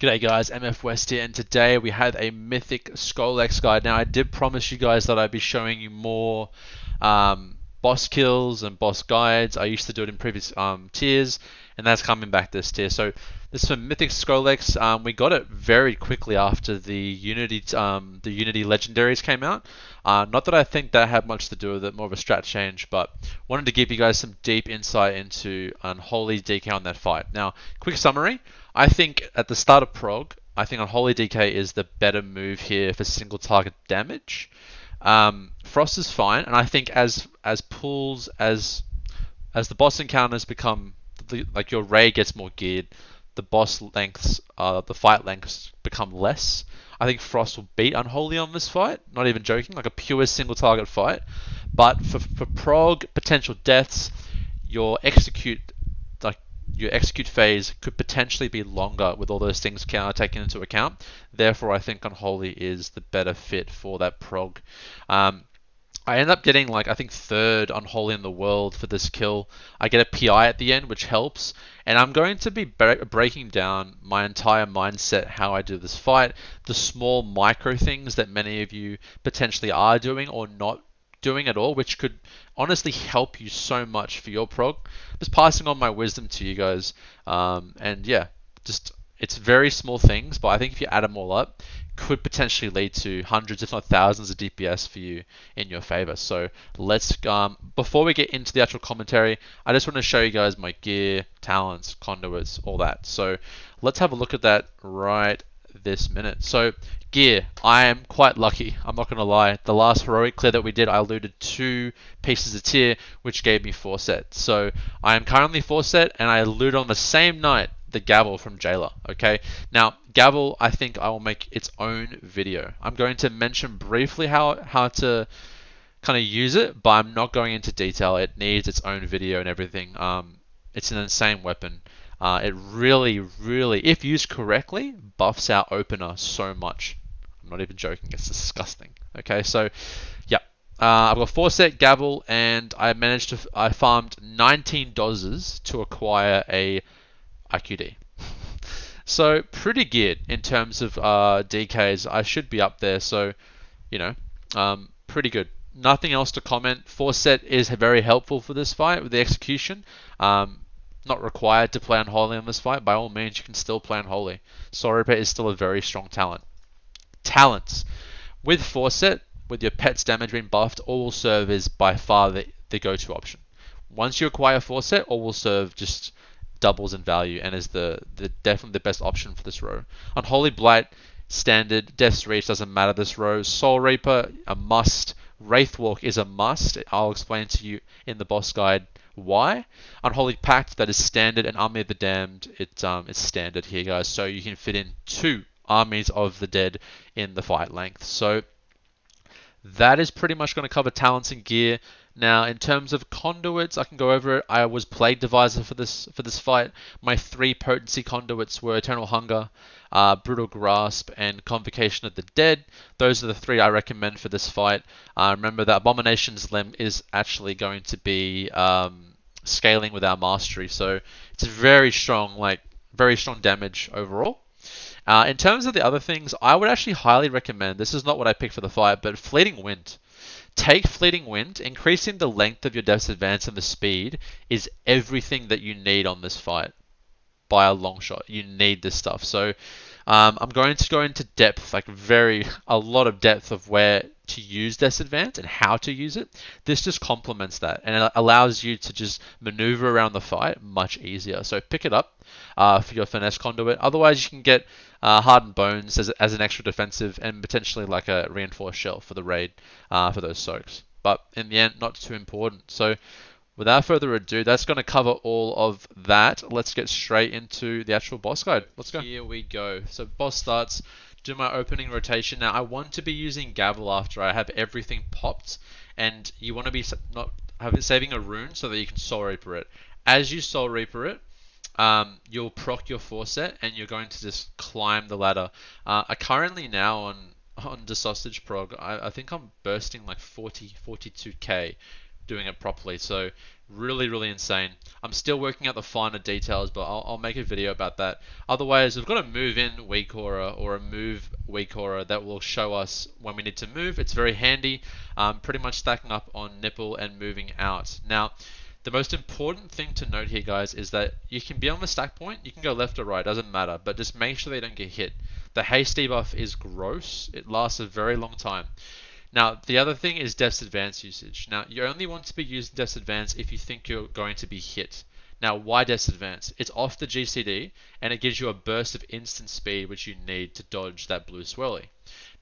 G'day guys, MFWest here, and today we have a Mythic Skolex guide. Now I did promise you guys that I'd be showing you more boss kills and boss guides. I used to do it in previous tiers, and that's coming back this tier. So this is for Mythic Skolex. We got it very quickly after the Unity legendaries came out. Not that I think that had much to do with it, more of a strat change, but wanted to give you guys some deep insight into Unholy DK on that fight. Now, quick summary. I think at the start of Prog, I think Unholy DK is the better move here for single target damage. Frost is fine, and I think as pulls as the boss encounters become like your Ray gets more geared, the boss lengths, the fight lengths become less. I think Frost will beat Unholy on this fight. Not even joking, like a pure single target fight. But for Prog potential deaths, your execute your execute phase could potentially be longer with all those things taken into account. Therefore, I think Unholy is the better fit for that prog. I end up getting I think third Unholy in the world for this kill. I get a PI at the end, which helps, and I'm going to be breaking down my entire mindset, how I do this fight, the small micro things that many of you potentially are doing or not doing at all, which could honestly help you so much for your prog. Just passing on my wisdom to you guys, and yeah, just it's very small things, but I think if you add them all up, could potentially lead to hundreds, if not thousands, of DPS for you in your favor. So let's before we get into the actual commentary, I just want to show you guys my gear, talents, conduits, all that. So let's have a look at that right this minute. So gear, I am quite lucky, I'm not going to lie. The last heroic clear that we did, I looted 2 pieces of tier, which gave me 4 set. So I am currently 4 set, and I looted on the same night the Gavel from Jailer. Okay, now Gavel, I think I will make its own video. I'm going to mention briefly how to kind of use it, but I'm not going into detail. It needs its own video and everything. It's an insane weapon. It really, if used correctly, buffs our opener so much. I'm not even joking. It's disgusting. Okay, so yeah, I've got 4 set Gavel, and I farmed 19 dozers to acquire a IQD. So pretty geared in terms of DKs. I should be up there. So pretty good. Nothing else to comment. 4 set is very helpful for this fight with the execution. Not required to play Unholy on this fight. By all means, you can still play Unholy. Soul Reaper is still a very strong talent. Talents. With 4 set, with your pet's damage being buffed, all will serve is by far the go-to option. Once you acquire 4 set, all will serve just doubles in value and is the definitely the best option for this row. Unholy Blight, standard, Death's Reach doesn't matter this row. Soul Reaper, a must. Wraithwalk is a must. I'll explain to you in the boss guide why. Unholy Pact, that is standard, and Army of the Damned, it's standard here, guys. So you can fit in 2 armies of the dead in the fight length. So that is pretty much going to cover talents and gear. Now, in terms of conduits, I can go over it. I was Plague Deviser for this fight. My 3 potency conduits were Eternal Hunger, Brutal Grasp, and Convocation of the Dead. Those are the 3 I recommend for this fight. Remember that Abomination's Limb is actually going to be scaling with our mastery, so it's very strong damage overall. In terms of the other things, I would actually highly recommend, this is not what I picked for the fight, but Fleeting Wind. Take Fleeting Wind. Increasing the length of your Death's Advance and the speed is everything that you need on this fight. By a long shot. You need this stuff. So I'm going to go into depth, a lot of depth of where to use Death's Advance and how to use it. This just complements that, and it allows you to just maneuver around the fight much easier. So pick it up for your Finesse Conduit. Otherwise, you can get Hardened Bones as an extra defensive, and potentially like a Reinforced Shell for the raid for those soaks. But in the end, not too important. So without further ado, that's going to cover all of that. Let's get straight into the actual boss guide. Let's go. Here we go. So boss starts. Do my opening rotation. Now I want to be using Gavel after I have everything popped, and you want to be saving a rune so that you can Soul Reaper it. As you Soul Reaper it, you'll proc your 4 set, and you're going to just climb the ladder. I currently now on the Sausage Prog, I think I'm bursting like 42k, doing it properly. So really, really insane. I'm still working out the finer details, but I'll make a video about that. Otherwise, we've got a move in weak aura or a move weak aura that will show us when we need to move. It's very handy, pretty much stacking up on nipple and moving out. Now, the most important thing to note here, guys, is that you can be on the stack point, you can go left or right, doesn't matter, but just make sure they don't get hit. The haste debuff is gross. It lasts a very long time. Now, the other thing is Death's Advance usage. Now, you only want to be using Death's Advance if you think you're going to be hit. Now, why Death's Advance? It's off the GCD, and it gives you a burst of instant speed, which you need to dodge that blue swirly.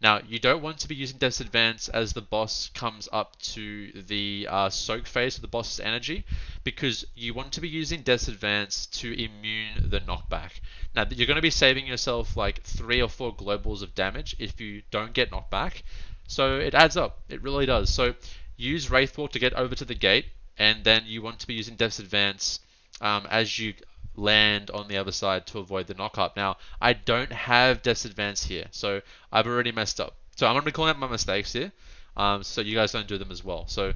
Now, you don't want to be using Death's Advance as the boss comes up to the soak phase of the boss's energy, because you want to be using Death's Advance to immune the knockback. Now, you're going to be saving yourself like 3 or 4 globals of damage if you don't get knocked back. So it adds up. It really does. So use Wraithwalk to get over to the gate, and then you want to be using Death's Advance as you land on the other side to avoid the knock-up. Now, I don't have Death's Advance here, so I've already messed up. So I'm going to be calling out my mistakes here, so you guys don't do them as well. So I'm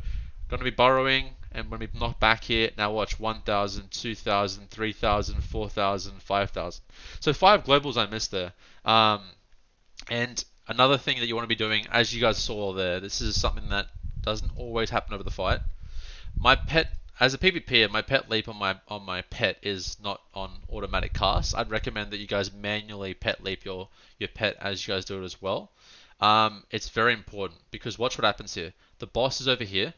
going to be borrowing, and when we knock back here, now watch 1,000, 2,000, 3,000, 4,000, 5,000. So 5 globals I missed there. And another thing that you want to be doing, as you guys saw there, this is something that doesn't always happen over the fight. My pet, as a PvPer, my pet leap on my pet is not on automatic cast. I'd recommend that you guys manually pet leap your pet as you guys do it as well. It's very important because watch what happens here. The boss is over here.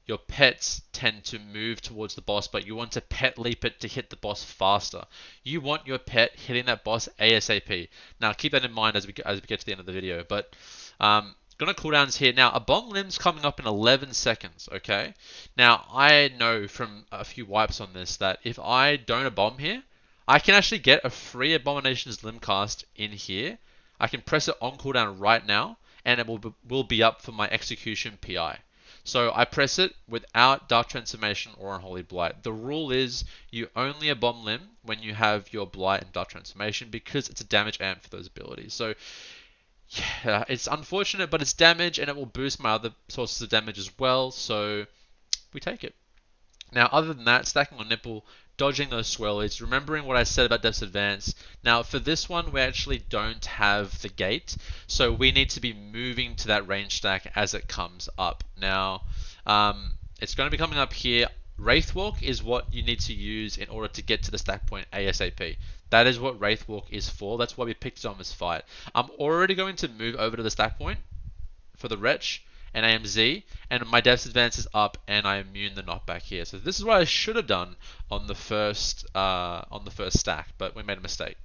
Your pets tend to move towards the boss, but you want to pet leap it to hit the boss faster. You want your pet hitting that boss ASAP. Now keep that in mind as we get to the end of the video. But gonna cooldowns here. Now a bomb limb's coming up in 11 seconds. Okay. Now I know from a few wipes on this that if I don't a bomb here, I can actually get a free Abomination's limb cast in here. I can press it on cooldown right now, and it will be up for my execution PI. So I press it without Dark Transformation or Unholy Blight. The rule is you only a bomb limb when you have your Blight and Dark Transformation because it's a damage amp for those abilities. So yeah, it's unfortunate, but it's damage and it will boost my other sources of damage as well. So we take it. Now, other than that, stacking on nipple, dodging those swirlies, remembering what I said about Death's Advance. Now, for this one, we actually don't have the gate, so we need to be moving to that range stack as it comes up. Now, it's going to be coming up here. Wraithwalk is what you need to use in order to get to the stack point ASAP. That is what Wraithwalk is for. That's why we picked it on this fight. I'm already going to move over to the stack point for the Wretch and AMZ, and my Death's Advance is up, and I immune the knockback here. So this is what I should have done on the first stack, but we made a mistake.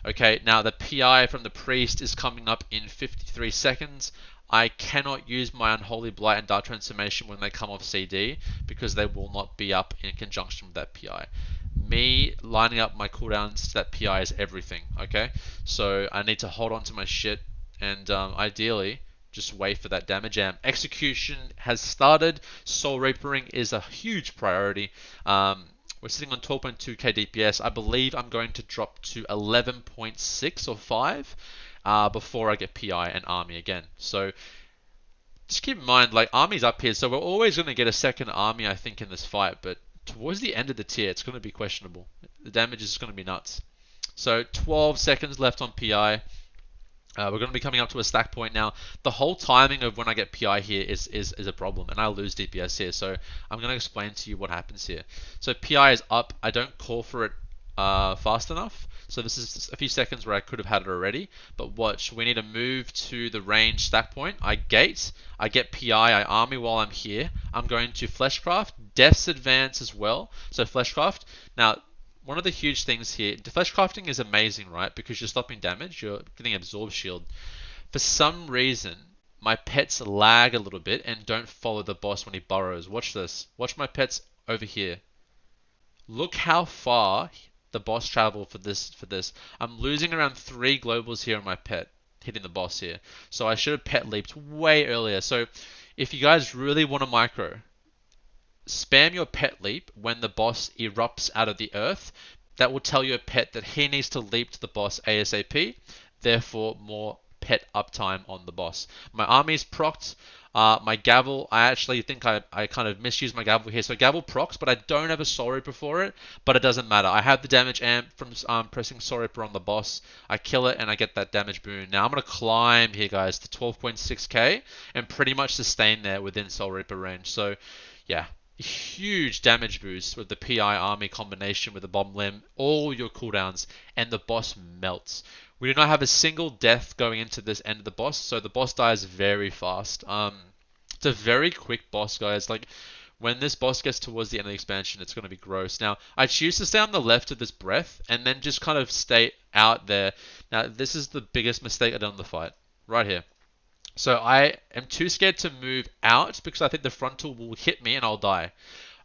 Okay, now the PI from the Priest is coming up in 53 seconds. I cannot use my Unholy Blight and Dark Transformation when they come off CD because they will not be up in conjunction with that PI. Me lining up my cooldowns to that PI is everything, okay? So I need to hold on to my shit and ideally just wait for that damage amp. Execution has started. Soul Reapering is a huge priority. We're sitting on 12.2k DPS. I believe I'm going to drop to 11.6 or 5 before I get PI and Army again. So just keep in mind, like, Army's up here, so we're always going to get a second Army, I think, in this fight. But towards the end of the tier, it's going to be questionable. The damage is going to be nuts. So 12 seconds left on PI. We're going to be coming up to a stack point now. The whole timing of when I get PI here is a problem, and I lose DPS here. So I'm going to explain to you what happens here. So PI is up. I don't call for it fast enough. So this is a few seconds where I could have had it already. But watch, we need to move to the range stack point. I gate, I get PI, I army while I'm here. I'm going to Fleshcraft, Death's Advance as well. So Fleshcraft. Now, one of the huge things here, the Fleshcrafting is amazing, right? Because you're stopping damage, you're getting Absorb Shield. For some reason, my pets lag a little bit and don't follow the boss when he burrows. Watch this. Watch my pets over here. Look how far the boss traveled for this. I'm losing around 3 globals here on my pet, hitting the boss here. So I should have pet leaped way earlier. So if you guys really want to micro, spam your pet leap when the boss erupts out of the earth. That will tell your pet that he needs to leap to the boss ASAP. Therefore, more pet uptime on the boss. My army's procced. My gavel, I actually think I kind of misused my gavel here. So gavel procs, but I don't have a Soul Reaper for it. But it doesn't matter. I have the damage amp from pressing Soul Reaper on the boss. I kill it and I get that damage boon. Now I'm going to climb here, guys, to 12.6k and pretty much sustain there within Soul Reaper range. So yeah, huge damage boost with the PI army combination with the bomb limb, all your cooldowns, and the boss melts. We do not have a single death going into this end of the boss, so the boss dies very fast. It's a very quick boss, guys. Like, when this boss gets towards the end of the expansion, it's going to be gross. Now, I choose to stay on the left of this breath, and then just kind of stay out there. Now, this is the biggest mistake I've done in the fight, right here. So I am too scared to move out because I think the frontal will hit me and I'll die.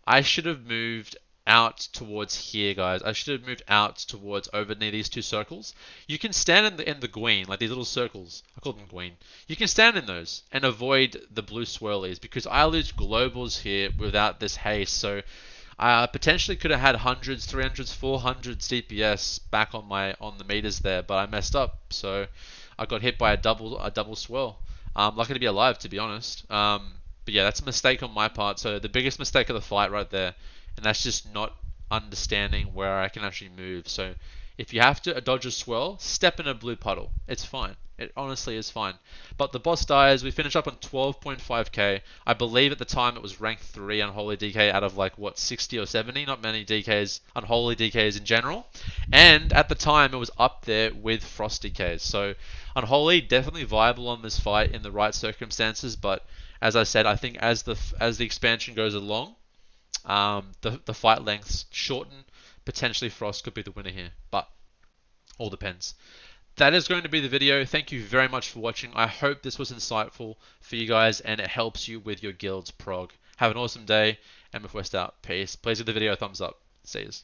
I should have moved out towards here, guys. I should have moved out towards over near these two circles. You can stand in the green, like these little circles. I call them green. You can stand in those and avoid the blue swirlies because I lose globals here without this haste. So I potentially could have had hundreds, 300s, 400s DPS back on the meters there, but I messed up. So I got hit by a double swirl. Lucky to be alive, to be honest. But yeah, that's a mistake on my part. So the biggest mistake of the fight right there, and that's just not understanding where I can actually move. So if you have to dodge a swirl, step in a blue puddle. It's fine. It honestly is fine. But the boss dies. We finish up on 12.5k. I believe at the time it was rank 3 Unholy DK out of like, what, 60 or 70? Not many DKs, Unholy DKs in general. And at the time it was up there with Frost DKs. So Unholy, definitely viable on this fight in the right circumstances. But as I said, I think as the expansion goes along, the fight lengths shorten. Potentially Frost could be the winner here. But all depends. That is going to be the video. Thank you very much for watching. I hope this was insightful for you guys and it helps you with your guild's prog. Have an awesome day. MFWest out. Peace. Please give the video a thumbs up. See yous.